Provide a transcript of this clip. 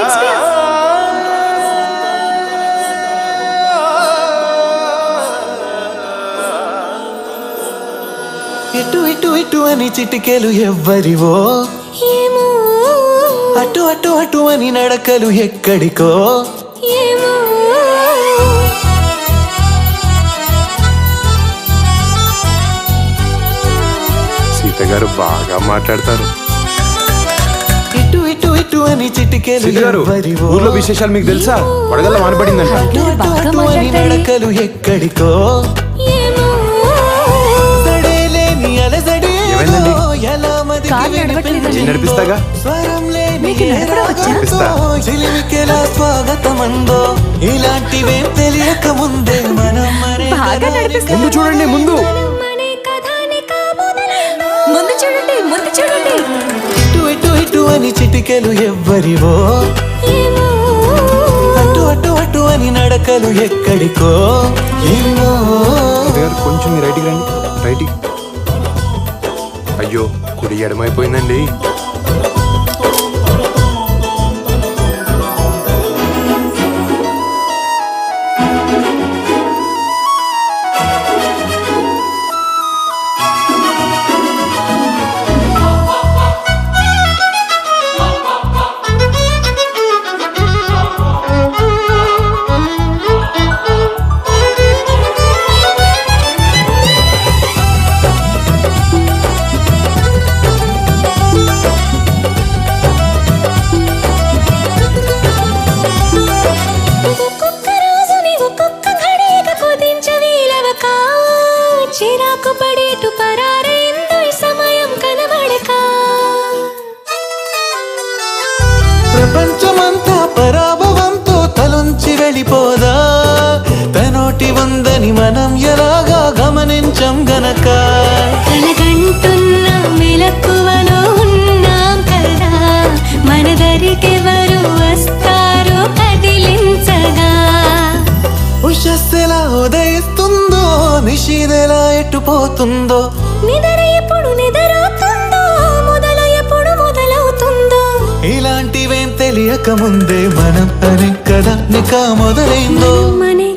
Shakespeare. ఇటు ఇటు ఇటు అని చిటికెలు ఎవ్వరివో, ఏమో అటు అటు అటు అని నడకలు ఎక్కడికో. ఏమో సీత గారు బాగా మాట్లాడతారు. ఇటు ఇటు ఇటు అని చిటికెలు సీత గారు, ఎవ్వరివో, ఊర్లో విశేషాలు మీకు తెలుసా? వడగల్ల వానపడిందంట. అటు అటు అటు అని నడకలు ఎక్కడికో. ఏమో సడేలేని అలజడి ఏమైందండి? ఎలా మదికి కారు నడవట్లేదండి. నేను నడిపిస్తాగా. స్వరం లేని మీకు నడపడం వచ్చా? నడిపిస్తా. చిలిమికెలా స్వాగతమందో ఇలాంటివేం తెలియక ముందే మనం మరే బాగా నడిపిస్తారు. ముందు చూడండి, ముందు. మనే కథానిక మొదలైందో. ముందు చూడండి, ముందు చూడండి. ఇటు ఇటు ఇటు అని చిటికెలు ఎవ్వరివో, ఏమో అటు అటు అటు అని నడకలు ఎక్కడికో. ఏమో సీత గారు కొంచెం మీ రైట్కి రండి. రైట్కి. అయ్యో, కుడి ఎడమైపోయిందండి. ఒక్కొక్క రోజుని ఒక్కొక్క ఘడియగా కుదించవీలవక, చిరాకు పడేటు పరారైందో ఈ సమయం కనబడక. ప్రపంచమంతా పరాభవంతో తలొంచి వెళ్ళిపోదా, తనోటి ఉందని మనం ఎలాగా గమనించం గనక. కలగంటున్న మెలకువలో ఉన్నాం కదా, మన దరికెవరు వస్తారో కదిలించగా. ఉషస్సెలా ఉదయిస్తుందో, నిషిదెలా ఎట్టుపోతుందో. నిద్ర ఎప్పుడు నిద్రవుతుందో, మొదలు ఎప్పుడు మొదలవుతుందో. ఇలాంటివేం తెలియక ముందే మనం పని కదా నిక మొదలైందో. మనే